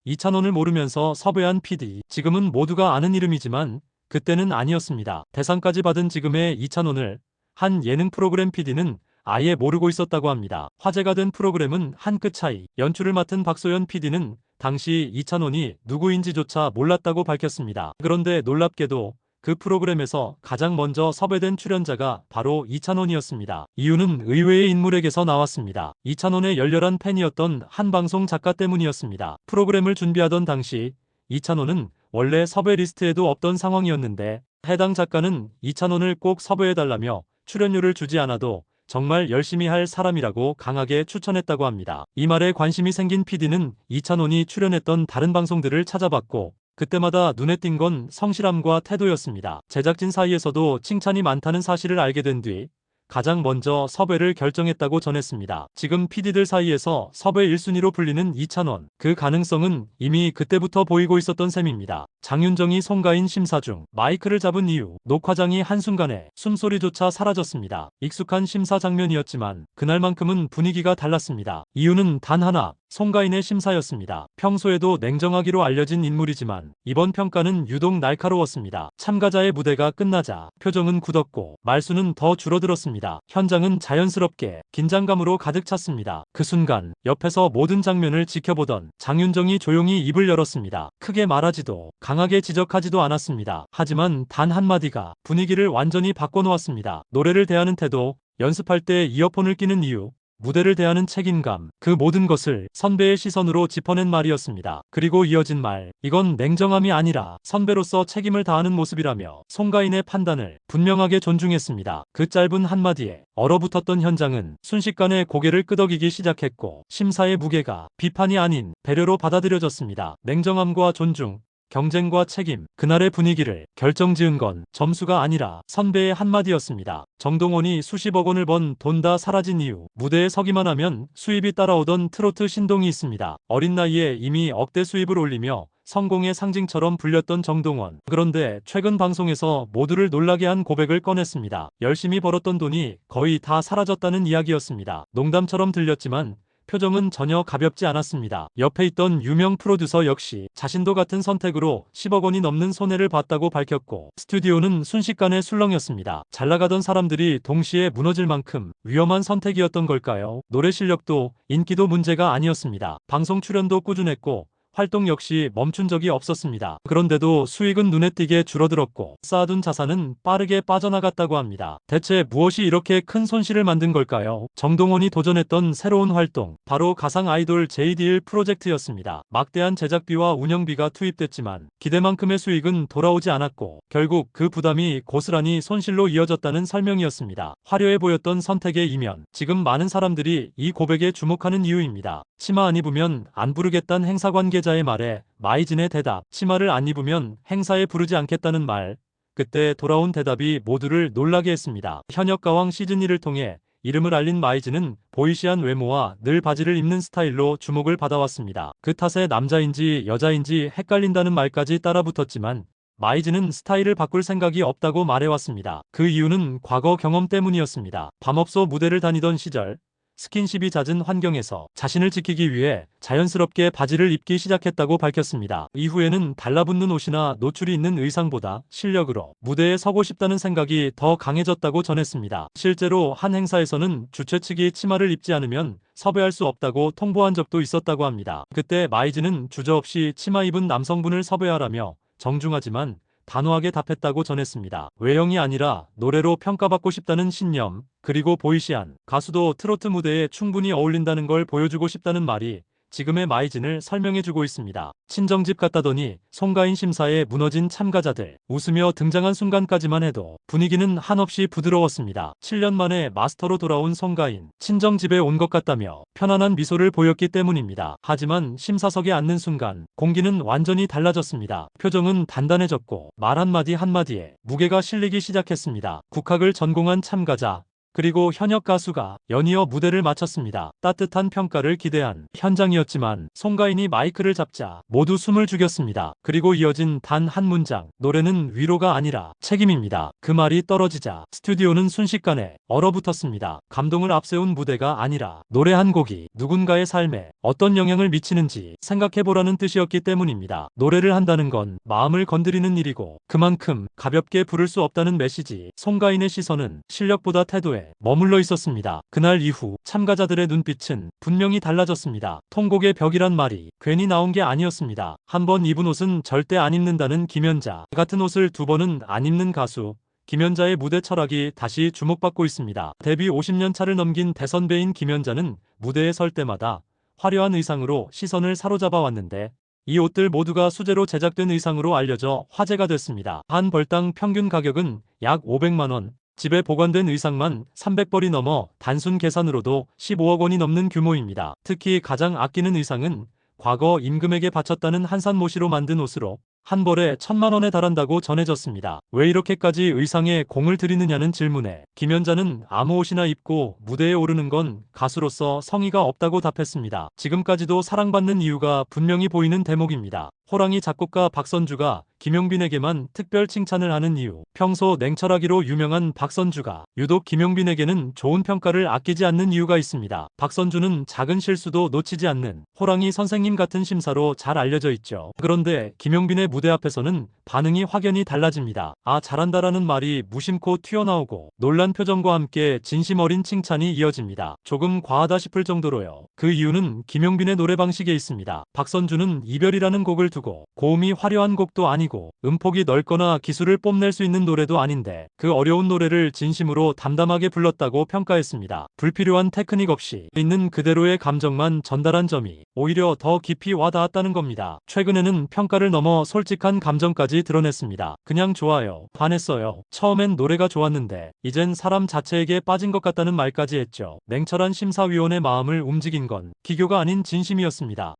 이찬원을 모르면서 섭외한 PD, 지금은 모두가 아는 이름이지만 그때는 아니었습니다. 대상까지 받은 지금의 이찬원을 한 예능 프로그램 PD는 아예 모르고 있었다고 합니다. 화제가 된 프로그램은 한 끗 차이. 연출을 맡은 박소연 PD는 당시 이찬원이 누구인지조차 몰랐다고 밝혔습니다. 그런데 놀랍게도 그 프로그램에서 가장 먼저 섭외된 출연자가 바로 이찬원이었습니다. 이유는 의외의 인물에게서 나왔습니다. 이찬원의 열렬한 팬이었던 한 방송 작가 때문이었습니다. 프로그램을 준비하던 당시 이찬원은 원래 섭외 리스트에도 없던 상황이었는데 해당 작가는 이찬원을 꼭 섭외해달라며 출연료를 주지 않아도 정말 열심히 할 사람이라고 강하게 추천했다고 합니다. 이 말에 관심이 생긴 PD는 이찬원이 출연했던 다른 방송들을 찾아봤고 그때마다 눈에 띈 건 성실함과 태도였습니다. 제작진 사이에서도 칭찬이 많다는 사실을 알게 된 뒤 가장 먼저 섭외를 결정했다고 전했습니다. 지금 PD들 사이에서 섭외 1순위로 불리는 이찬원. 그 가능성은 이미 그때부터 보이고 있었던 셈입니다. 장윤정이 송가인 심사 중 마이크를 잡은 이후 녹화장이 한순간에 숨소리조차 사라졌습니다. 익숙한 심사 장면이었지만 그날만큼은 분위기가 달랐습니다. 이유는 단 하나. 송가인의 심사였습니다. 평소에도 냉정하기로 알려진 인물이지만 이번 평가는 유독 날카로웠습니다. 참가자의 무대가 끝나자 표정은 굳었고 말수는 더 줄어들었습니다. 현장은 자연스럽게 긴장감으로 가득 찼습니다. 그 순간 옆에서 모든 장면을 지켜보던 장윤정이 조용히 입을 열었습니다. 크게 말하지도 강하게 지적하지도 않았습니다. 하지만 단 한마디가 분위기를 완전히 바꿔놓았습니다. 노래를 대하는 태도, 연습할 때 이어폰을 끼는 이유, 무대를 대하는 책임감, 그 모든 것을 선배의 시선으로 짚어낸 말이었습니다. 그리고 이어진 말, 이건 냉정함이 아니라 선배로서 책임을 다하는 모습이라며 송가인의 판단을 분명하게 존중했습니다. 그 짧은 한마디에 얼어붙었던 현장은 순식간에 고개를 끄덕이기 시작했고 심사의 무게가 비판이 아닌 배려로 받아들여졌습니다. 냉정함과 존중, 경쟁과 책임, 그날의 분위기를 결정지은 건 점수가 아니라 선배의 한마디였습니다. 정동원이 수십억 원을 번 돈 다 사라진 이유, 무대에 서기만 하면 수입이 따라오던 트로트 신동이 있습니다. 어린 나이에 이미 억대 수입을 올리며 성공의 상징처럼 불렸던 정동원. 그런데 최근 방송에서 모두를 놀라게 한 고백을 꺼냈습니다. 열심히 벌었던 돈이 거의 다 사라졌다는 이야기였습니다. 농담처럼 들렸지만 표정은 전혀 가볍지 않았습니다. 옆에 있던 유명 프로듀서 역시 자신도 같은 선택으로 10억 원이 넘는 손해를 봤다고 밝혔고 스튜디오는 순식간에 술렁였습니다. 잘나가던 사람들이 동시에 무너질 만큼 위험한 선택이었던 걸까요? 노래 실력도 인기도 문제가 아니었습니다. 방송 출연도 꾸준했고 활동 역시 멈춘 적이 없었습니다. 그런데도 수익은 눈에 띄게 줄어들었고 쌓아둔 자산은 빠르게 빠져나갔다고 합니다. 대체 무엇이 이렇게 큰 손실을 만든 걸까요? 정동원이 도전했던 새로운 활동, 바로 가상 아이돌 JD1 프로젝트였습니다. 막대한 제작비와 운영비가 투입됐지만 기대만큼의 수익은 돌아오지 않았고 결국 그 부담이 고스란히 손실로 이어졌다는 설명이었습니다. 화려해 보였던 선택의 이면, 지금 많은 사람들이 이 고백에 주목하는 이유입니다. 치마 안 입으면 안 부르겠다는 행사 관계자의 말에 마이진의 대답, 치마를 안 입으면 행사에 부르지 않겠다는 말. 그때 돌아온 대답이 모두를 놀라게 했습니다. 현역가왕 시즌2를 통해 이름을 알린 마이진은 보이시한 외모와 늘 바지를 입는 스타일로 주목을 받아왔습니다. 그 탓에 남자인지 여자인지 헷갈린다는 말까지 따라붙었지만 마이진은 스타일을 바꿀 생각이 없다고 말해왔습니다. 그 이유는 과거 경험 때문이었습니다. 밤업소 무대를 다니던 시절 스킨십이 잦은 환경에서 자신을 지키기 위해 자연스럽게 바지를 입기 시작했다고 밝혔습니다. 이후에는 달라붙는 옷이나 노출이 있는 의상보다 실력으로 무대에 서고 싶다는 생각이 더 강해졌다고 전했습니다. 실제로 한 행사에서는 주최 측이 치마를 입지 않으면 섭외할 수 없다고 통보한 적도 있었다고 합니다. 그때 마이즈는 주저없이 치마 입은 남성분을 섭외하라며 정중하지만 단호하게 답했다고 전했습니다. 외형이 아니라 노래로 평가받고 싶다는 신념, 그리고 보이시한 가수도 트로트 무대에 충분히 어울린다는 걸 보여주고 싶다는 말이 지금의 마이진을 설명해주고 있습니다. 친정집 갔다더니 송가인 심사에 무너진 참가자들 웃으며 등장한 순간까지만 해도 분위기는 한없이 부드러웠습니다. 7년 만에 마스터로 돌아온 송가인, 친정집에 온 것 같다며 편안한 미소를 보였기 때문입니다. 하지만 심사석에 앉는 순간 공기는 완전히 달라졌습니다. 표정은 단단해졌고 말 한마디 한마디에 무게가 실리기 시작했습니다. 국악을 전공한 참가자 그리고 현역 가수가 연이어 무대를 마쳤습니다. 따뜻한 평가를 기대한 현장이었지만 송가인이 마이크를 잡자 모두 숨을 죽였습니다. 그리고 이어진 단 한 문장, 노래는 위로가 아니라 책임입니다. 그 말이 떨어지자 스튜디오는 순식간에 얼어붙었습니다. 감동을 앞세운 무대가 아니라 노래 한 곡이 누군가의 삶에 어떤 영향을 미치는지 생각해보라는 뜻이었기 때문입니다. 노래를 한다는 건 마음을 건드리는 일이고 그만큼 가볍게 부를 수 없다는 메시지. 송가인의 시선은 실력보다 태도에 머물러 있었습니다. 그날 이후 참가자들의 눈빛은 분명히 달라졌습니다. 통곡의 벽이란 말이 괜히 나온 게 아니었습니다. 한 번 입은 옷은 절대 안 입는다는 김연자, 같은 옷을 두 번은 안 입는 가수 김연자의 무대 철학이 다시 주목받고 있습니다. 데뷔 50년 차를 넘긴 대선배인 김연자는 무대에 설 때마다 화려한 의상으로 시선을 사로잡아 왔는데 이 옷들 모두가 수제로 제작된 의상으로 알려져 화제가 됐습니다. 한 벌당 평균 가격은 약 500만 원, 집에 보관된 의상만 300벌이 넘어 단순 계산으로도 15억 원이 넘는 규모입니다. 특히 가장 아끼는 의상은 과거 임금에게 바쳤다는 한산모시로 만든 옷으로 한 벌에 1,000만 원에 달한다고 전해졌습니다. 왜 이렇게까지 의상에 공을 들이느냐는 질문에 김연자는 아무 옷이나 입고 무대에 오르는 건 가수로서 성의가 없다고 답했습니다. 지금까지도 사랑받는 이유가 분명히 보이는 대목입니다. 호랑이 작곡가 박선주가 김용빈에게만 특별 칭찬을 하는 이유. 평소 냉철하기로 유명한 박선주가 유독 김용빈에게는 좋은 평가를 아끼지 않는 이유가 있습니다. 박선주는 작은 실수도 놓치지 않는 호랑이 선생님 같은 심사로 잘 알려져 있죠. 그런데 김용빈의 무대 앞에서는 반응이 확연히 달라집니다. 아, 잘한다라는 말이 무심코 튀어나오고 놀란 표정과 함께 진심 어린 칭찬이 이어집니다. 조금 과하다 싶을 정도로요. 그 이유는 김용빈의 노래 방식에 있습니다. 박선주는 이별이라는 곡을 두고 고음이 화려한 곡도 아니고 음폭이 넓거나 기술을 뽐낼 수 있는 노래도 아닌데 그 어려운 노래를 진심으로 담담하게 불렀다고 평가했습니다. 불필요한 테크닉 없이 있는 그대로의 감정만 전달한 점이 오히려 더 깊이 와닿았다는 겁니다. 최근에는 평가를 넘어 솔직한 감정까지 드러냈습니다. 그냥 좋아요. 반했어요. 처음엔 노래가 좋았는데 이젠 사람 자체에게 빠진 것 같다는 말까지 했죠. 냉철한 심사위원의 마음을 움직인 건 기교가 아닌 진심이었습니다.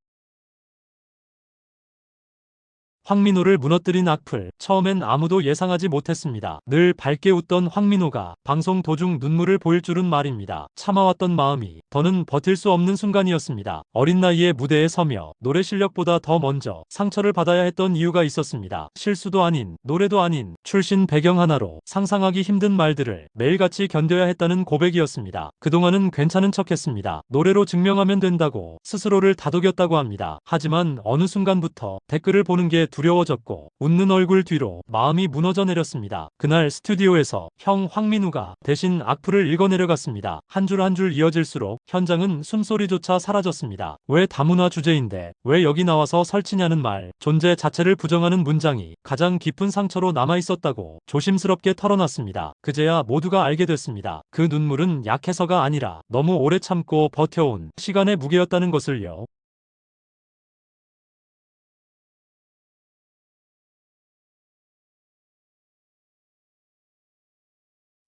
황민호를 무너뜨린 악플. 처음엔 아무도 예상하지 못했습니다. 늘 밝게 웃던 황민호가 방송 도중 눈물을 보일 줄은 말입니다. 참아왔던 마음이 더는 버틸 수 없는 순간이었습니다. 어린 나이에 무대에 서며 노래 실력보다 더 먼저 상처를 받아야 했던 이유가 있었습니다. 실수도 아닌, 노래도 아닌, 출신 배경 하나로 상상하기 힘든 말들을 매일같이 견뎌야 했다는 고백이었습니다. 그동안은 괜찮은 척했습니다. 노래로 증명하면 된다고 스스로를 다독였다고 합니다. 하지만 어느 순간부터 댓글을 보는 게 두려워졌고 웃는 얼굴 뒤로 마음이 무너져 내렸습니다. 그날 스튜디오에서 형 황민우가 대신 악플을 읽어내려갔습니다. 한 줄 한 줄 이어질수록 현장은 숨소리조차 사라졌습니다. 왜 다문화 주제인데 왜 여기 나와서 설치냐는 말, 존재 자체를 부정하는 문장이 가장 깊은 상처로 남아있었다고 조심스럽게 털어놨습니다. 그제야 모두가 알게 됐습니다. 그 눈물은 약해서가 아니라 너무 오래 참고 버텨온 시간의 무게였다는 것을요.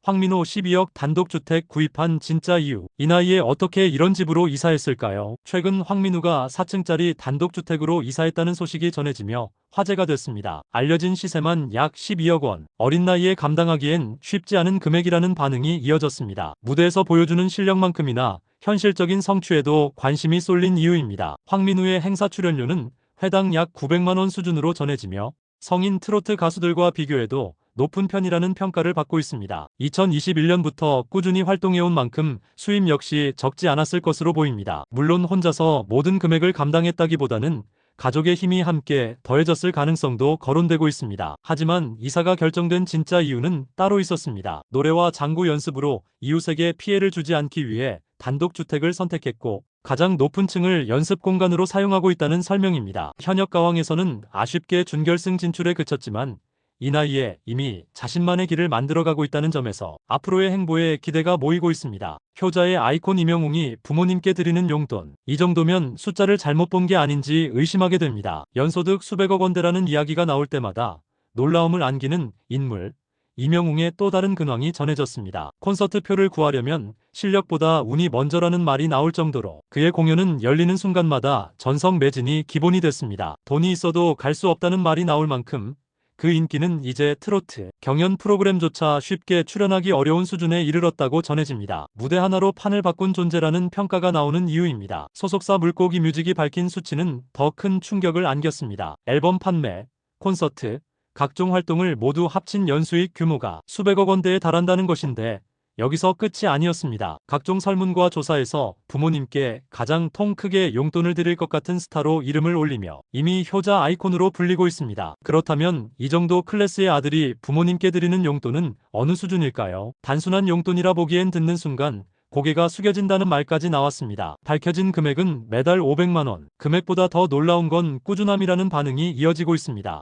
황민호 12억 단독주택 구입한 진짜 이유. 이 나이에 어떻게 이런 집으로 이사했을까요? 최근 황민우가 4층짜리 단독주택으로 이사했다는 소식이 전해지며 화제가 됐습니다. 알려진 시세만 약 12억 원. 어린 나이에 감당하기엔 쉽지 않은 금액이라는 반응이 이어졌습니다. 무대에서 보여주는 실력만큼이나 현실적인 성취에도 관심이 쏠린 이유입니다. 황민우의 행사 출연료는 회당 약 900만 원 수준으로 전해지며 성인 트로트 가수들과 비교해도 높은 편이라는 평가를 받고 있습니다. 2021년부터 꾸준히 활동해온 만큼 수입 역시 적지 않았을 것으로 보입니다. 물론 혼자서 모든 금액을 감당했다기보다는 가족의 힘이 함께 더해졌을 가능성도 거론되고 있습니다. 하지만 이사가 결정된 진짜 이유는 따로 있었습니다. 노래와 장구 연습으로 이웃에게 피해를 주지 않기 위해 단독주택을 선택했고 가장 높은 층을 연습 공간으로 사용하고 있다는 설명입니다. 현역 가왕에서는 아쉽게 준결승 진출에 그쳤지만 이 나이에 이미 자신만의 길을 만들어가고 있다는 점에서 앞으로의 행보에 기대가 모이고 있습니다. 효자의 아이콘 임영웅이 부모님께 드리는 용돈. 이 정도면 숫자를 잘못 본 게 아닌지 의심하게 됩니다. 연소득 수백억 원대라는 이야기가 나올 때마다 놀라움을 안기는 인물. 임영웅의 또 다른 근황이 전해졌습니다. 콘서트 표를 구하려면 실력보다 운이 먼저라는 말이 나올 정도로 그의 공연은 열리는 순간마다 전성 매진이 기본이 됐습니다. 돈이 있어도 갈 수 없다는 말이 나올 만큼 그 인기는 이제 트로트, 경연 프로그램조차 쉽게 출연하기 어려운 수준에 이르렀다고 전해집니다. 무대 하나로 판을 바꾼 존재라는 평가가 나오는 이유입니다. 소속사 물고기 뮤직이 밝힌 수치는 더 큰 충격을 안겼습니다. 앨범 판매, 콘서트, 각종 활동을 모두 합친 연수익 규모가 수백억 원대에 달한다는 것인데 여기서 끝이 아니었습니다. 각종 설문과 조사에서 부모님께 가장 통 크게 용돈을 드릴 것 같은 스타로 이름을 올리며 이미 효자 아이콘으로 불리고 있습니다. 그렇다면 이 정도 클래스의 아들이 부모님께 드리는 용돈은 어느 수준일까요? 단순한 용돈이라 보기엔 듣는 순간 고개가 숙여진다는 말까지 나왔습니다. 밝혀진 금액은 매달 500만 원. 금액보다 더 놀라운 건 꾸준함이라는 반응이 이어지고 있습니다.